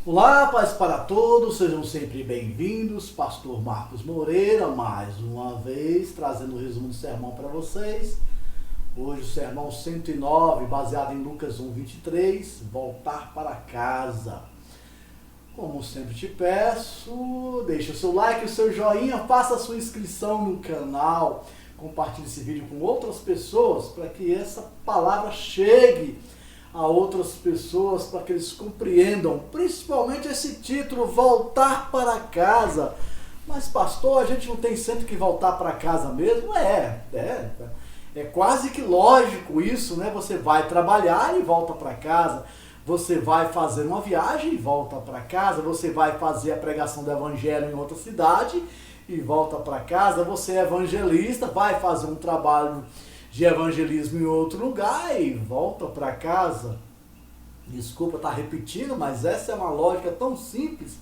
Olá, paz para todos, sejam sempre bem-vindos. Pastor Marcos Moreira, mais uma vez, trazendo o resumo do sermão para vocês. Hoje o sermão 109, baseado em Lucas 1:23, voltar para casa. Como sempre te peço, deixa o seu like, o seu joinha, faça a sua inscrição no canal, compartilhe esse vídeo com outras pessoas para que essa palavra chegue a outras pessoas, para que eles compreendam, principalmente esse título, voltar para casa. Mas pastor, a gente não tem sempre que voltar para casa mesmo? É quase que lógico isso, né? Você vai trabalhar e volta para casa, você vai fazer uma viagem e volta para casa, você vai fazer a pregação do evangelho em outra cidade e volta para casa, você é evangelista, vai fazer um trabalho de evangelismo em outro lugar e volta para casa. Desculpa estar repetindo, mas essa é uma lógica tão simples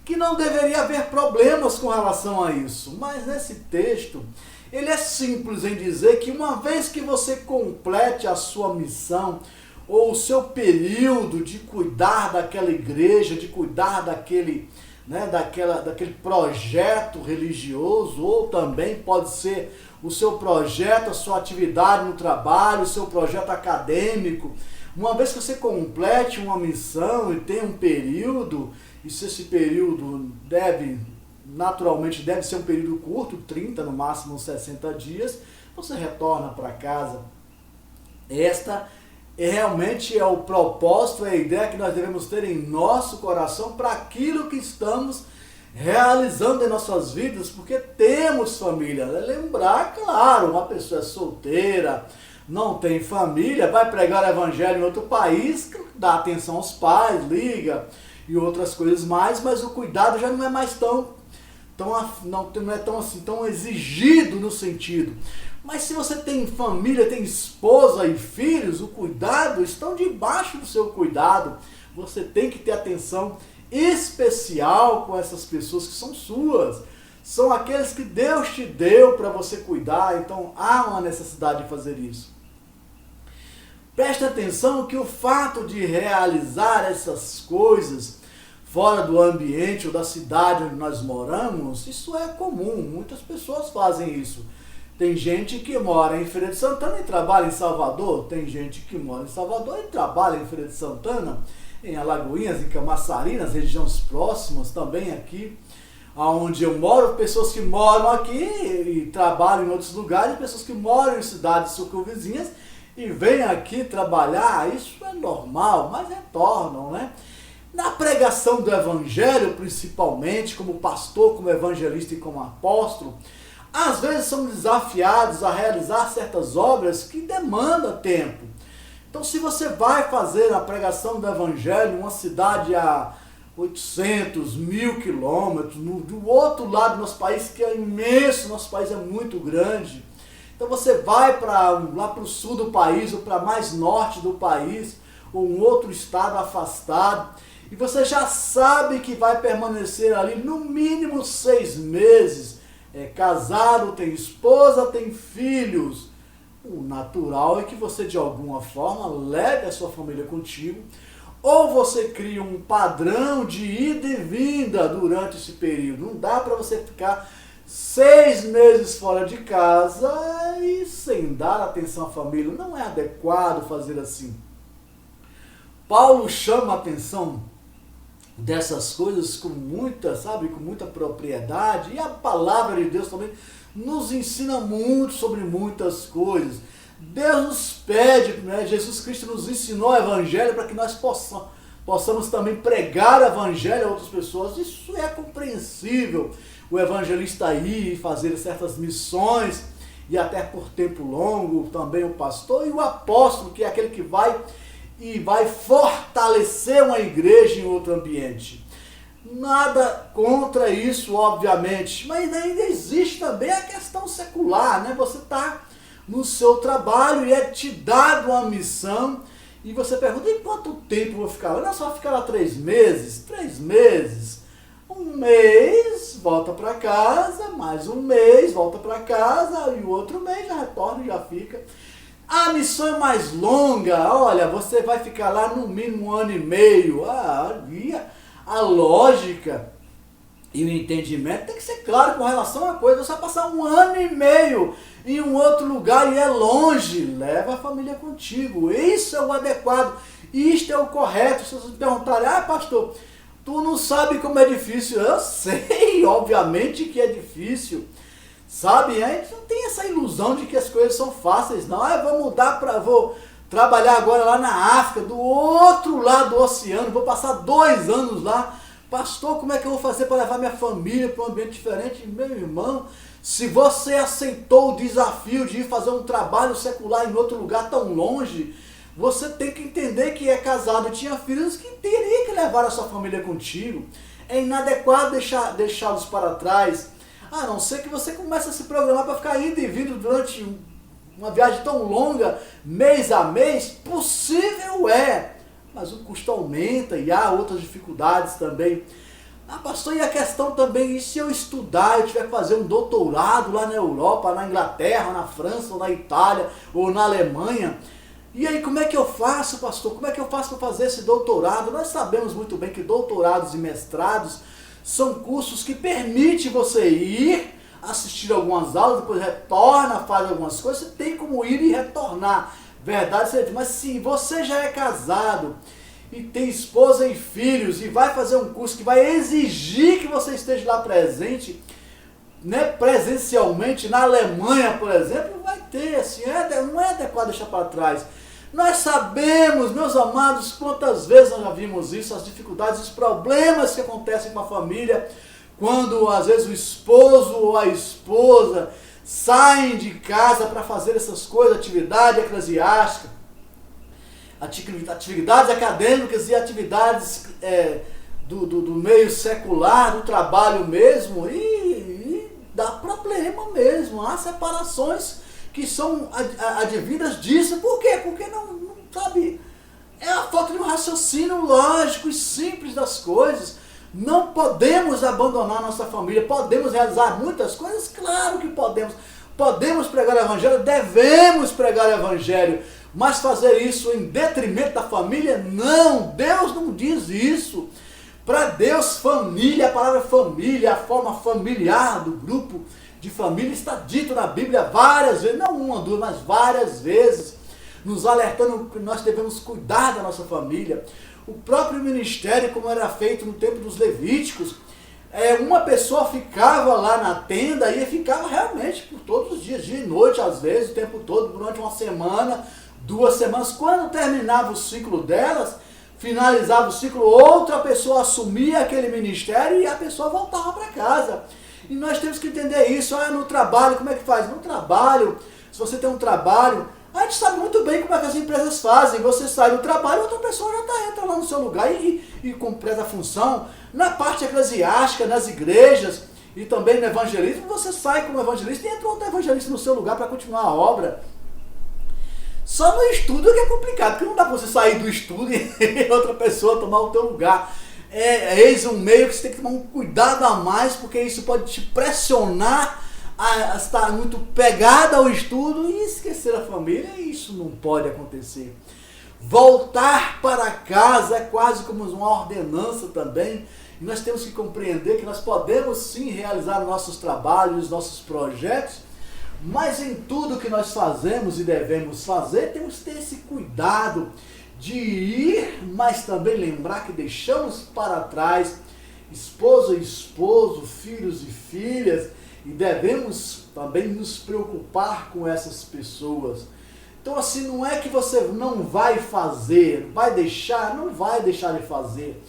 que não deveria haver problemas com relação a isso. Mas nesse texto, ele é simples em dizer que uma vez que você complete a sua missão, ou o seu período de cuidar daquela igreja, de cuidar daquele projeto religioso, ou também pode ser o seu projeto, a sua atividade no trabalho, o seu projeto acadêmico. Uma vez que você complete uma missão e tem um período, e se esse período naturalmente deve ser um período curto, 30, no máximo 60 dias, você retorna para casa. Esta realmente é o propósito, é a ideia que nós devemos ter em nosso coração para aquilo que estamos realizando em nossas vidas, porque temos família. Lembrar, claro, uma pessoa é solteira, não tem família, vai pregar o evangelho em outro país, dá atenção aos pais, liga e outras coisas mais, mas o cuidado já não é mais tão exigido no sentido. Mas se você tem família, tem esposa e filhos, o cuidado estão debaixo do seu cuidado. Você tem que ter atenção especial com essas pessoas que são suas. São aqueles que Deus te deu para você cuidar, então há uma necessidade de fazer isso. Preste atenção que o fato de realizar essas coisas fora do ambiente ou da cidade onde nós moramos, isso é comum, muitas pessoas fazem isso. Tem gente que mora em Feira de Santana e trabalha em Salvador, tem gente que mora em Salvador e trabalha em Feira de Santana, em Alagoinhas, em Camaçari, nas regiões próximas, também aqui onde eu moro, pessoas que moram aqui e trabalham em outros lugares, pessoas que moram em cidades circunvizinhas e vêm aqui trabalhar, isso é normal, mas retornam, né? Na pregação do evangelho, principalmente, como pastor, como evangelista e como apóstolo, às vezes somos desafiados a realizar certas obras que demandam tempo. Então, se você vai fazer a pregação do evangelho em uma cidade a 800, 1000 quilômetros, do outro lado do nosso país, que é imenso, nosso país é muito grande, então você vai lá para o sul do país, ou para mais norte do país, ou um outro estado afastado, e você já sabe que vai permanecer ali no mínimo 6 meses, é casado, tem esposa, tem filhos. O natural é que você de alguma forma leve a sua família contigo, ou você cria um padrão de ida e vinda durante esse período. Não dá para você ficar 6 meses fora de casa e sem dar atenção à família. Não é adequado fazer assim. Paulo chama a atenção dessas coisas com muita propriedade, e a palavra de Deus também nos ensina muito sobre muitas coisas. Deus nos pede, né? Jesus Cristo nos ensinou o evangelho para que nós possamos também pregar o evangelho a outras pessoas. Isso é compreensível, o evangelista ir e fazer certas missões, e até por tempo longo, também o pastor e o apóstolo, que é aquele que vai fortalecer uma igreja em outro ambiente. Nada contra isso, obviamente, mas ainda existe também a questão secular, né? Você está no seu trabalho e é te dado uma missão, e você pergunta, em quanto tempo eu vou ficar lá? Não é só ficar lá 3 meses? 3 meses? 1 mês, volta para casa, mais 1 mês, volta para casa, e o outro mês já retorna e já fica. A missão é mais longa, olha, você vai ficar lá no mínimo 1 ano e meio. a lógica e o entendimento tem que ser claro com relação a coisa. Você vai passar 1 ano e meio em um outro lugar e é longe, leva a família contigo. Isso é o adequado, isto é o correto. Se vocês me perguntarem, pastor, tu não sabe como é difícil. Eu sei, obviamente que é difícil. Sabe, a gente não tem essa ilusão de que as coisas são fáceis, não. Vou trabalhar agora lá na África, do outro lado do oceano, vou passar 2 anos lá. Pastor, como é que eu vou fazer para levar minha família para um ambiente diferente? Meu irmão, se você aceitou o desafio de ir fazer um trabalho secular em outro lugar tão longe, você tem que entender que é casado e tinha filhos, que teria que levar a sua família contigo. É inadequado deixá-los para trás, a não ser que você comece a se programar para ficar indo e vindo durante uma viagem tão longa, mês a mês. Possível é, mas o custo aumenta e há outras dificuldades também. Pastor, e a questão também, e se eu estudar, eu tiver que fazer um doutorado lá na Europa, na Inglaterra, na França, ou na Itália, ou na Alemanha? E aí, como é que eu faço, pastor? Como é que eu faço para fazer esse doutorado? Nós sabemos muito bem que doutorados e mestrados são cursos que permitem você ir, assistir algumas aulas, depois retorna, faz algumas coisas, você tem como ir e retornar. Verdade, mas se você já é casado e tem esposa e filhos e vai fazer um curso que vai exigir que você esteja lá presente, né, presencialmente, na Alemanha, por exemplo, vai ter, assim, não é adequado deixar para trás. Nós sabemos, meus amados, quantas vezes nós já vimos isso, as dificuldades, os problemas que acontecem com a família, quando às vezes o esposo ou a esposa saem de casa para fazer essas coisas, atividade eclesiástica, atividades acadêmicas e atividades do meio secular, do trabalho mesmo, e dá problema mesmo. Há separações que são advindas disso. Por quê? Porque não sabe, é a falta de um raciocínio lógico e simples das coisas. Não podemos abandonar nossa família, podemos realizar muitas coisas? Claro que podemos. Podemos pregar o evangelho, devemos pregar o evangelho, mas fazer isso em detrimento da família? Não, Deus não diz isso. Para Deus, família, a palavra família, a forma familiar do grupo de família está dito na Bíblia várias vezes, não uma, duas, mas várias vezes, nos alertando que nós devemos cuidar da nossa família. O próprio ministério, como era feito no tempo dos Levíticos, uma pessoa ficava lá na tenda e ficava realmente por todos os dias, dia e noite, às vezes, o tempo todo, durante uma semana, 2 semanas. Quando terminava o ciclo delas, finalizava o ciclo, outra pessoa assumia aquele ministério e a pessoa voltava para casa. E nós temos que entender isso. No trabalho, como é que faz? No trabalho, se você tem um trabalho, a gente sabe muito bem como é que as empresas fazem. Você sai do trabalho, outra pessoa já entra lá no seu lugar e completa a função. Na parte eclesiástica, nas igrejas e também no evangelismo, você sai como evangelista e entra outro evangelista no seu lugar para continuar a obra. Só no estudo que é complicado, porque não dá para você sair do estudo e outra pessoa tomar o teu lugar. Eis um meio que você tem que tomar um cuidado a mais, porque isso pode te pressionar a estar muito pegado ao estudo e esquecer a família, e isso não pode acontecer. Voltar para casa é quase como uma ordenança também, e nós temos que compreender que nós podemos sim realizar nossos trabalhos, nossos projetos, mas em tudo que nós fazemos e devemos fazer, temos que ter esse cuidado de ir, mas também lembrar que deixamos para trás esposa e esposo, filhos e filhas, e devemos também nos preocupar com essas pessoas. Então assim, não é que você não vai fazer, não vai deixar de fazer.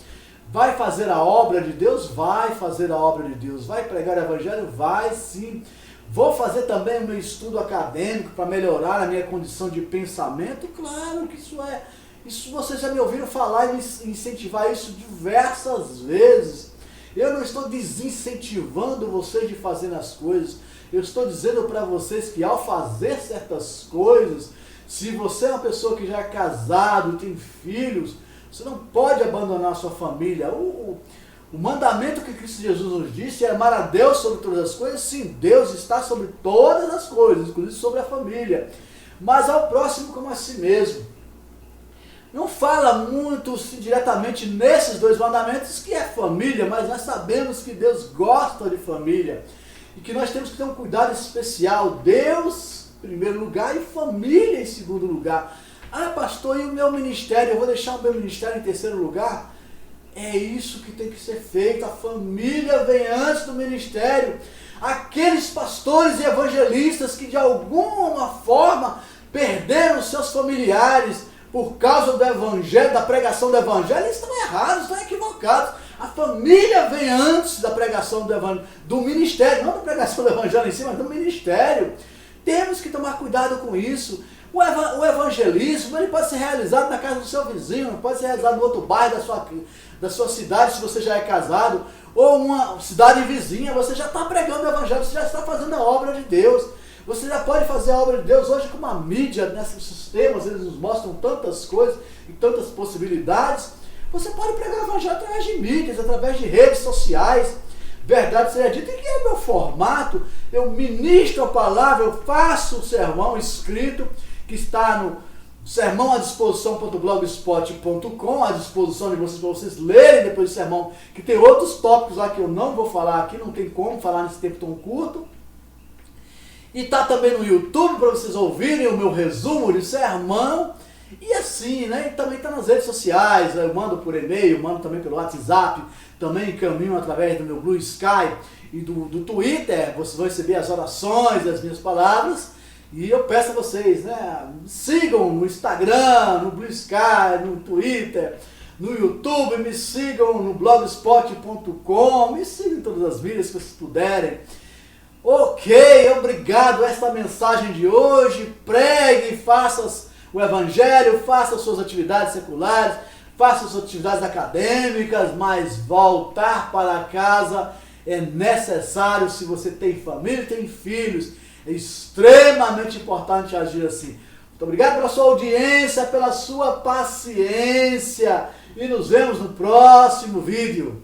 Vai fazer a obra de Deus? Vai fazer a obra de Deus. Vai pregar o evangelho? Vai sim. Vou fazer também o meu estudo acadêmico para melhorar a minha condição de pensamento? Claro que isso é. Isso vocês já me ouviram falar e incentivar isso diversas vezes. Eu não estou desincentivando vocês de fazer as coisas. Eu estou dizendo para vocês que ao fazer certas coisas, se você é uma pessoa que já é casado, tem filhos, você não pode abandonar a sua família. O mandamento que Cristo Jesus nos disse é amar a Deus sobre todas as coisas. Sim, Deus está sobre todas as coisas, inclusive sobre a família. Mas ao próximo como a si mesmo. não fala muito diretamente nesses dois mandamentos que é família, mas nós sabemos que Deus gosta de família e que nós temos que ter um cuidado especial. Deus em primeiro lugar e família em segundo lugar. Ah, pastor, e o meu ministério? Eu vou deixar o meu ministério em terceiro lugar? É isso que tem que ser feito. A família vem antes do ministério. Aqueles pastores e evangelistas que de alguma forma perderam seus familiares por causa do evangelho, da pregação do evangelho, eles estão errados, estão equivocados. A família vem antes da pregação do ministério, não da pregação do evangelho em si, mas do ministério. Temos que tomar cuidado com isso. O evangelismo ele pode ser realizado na casa do seu vizinho, pode ser realizado no outro bairro da sua cidade, se você já é casado, ou uma cidade vizinha. Você já está pregando o evangelho, você já está fazendo a obra de Deus. Você já pode fazer a obra de Deus hoje com uma mídia, nesses sistemas, eles nos mostram tantas coisas e tantas possibilidades. Você pode pregar o evangelho através de mídias, através de redes sociais. Verdade seja dita, e que é o meu formato? Eu ministro a palavra, eu faço o sermão escrito, que está no sermão à disposição.blogspot.com, à disposição de vocês, para vocês lerem depois do sermão, que tem outros tópicos lá que eu não vou falar aqui, não tem como falar nesse tempo tão curto. E está também no YouTube para vocês ouvirem o meu resumo de sermão. E assim, né? E também está nas redes sociais, eu mando por e-mail, mando também pelo WhatsApp, também encaminho através do meu Blue Sky e do Twitter. Vocês vão receber as orações das minhas palavras. E eu peço a vocês, né? Sigam no Instagram, no Blue Sky, no Twitter, no YouTube, me sigam no blogspot.com, me sigam em todas as mídias que vocês puderem. Ok, obrigado. Esta mensagem de hoje. Pregue, faça o evangelho, faça suas atividades seculares, faça suas atividades acadêmicas, mas voltar para casa é necessário se você tem família e tem filhos. É extremamente importante agir assim. Muito obrigado pela sua audiência, pela sua paciência e nos vemos no próximo vídeo.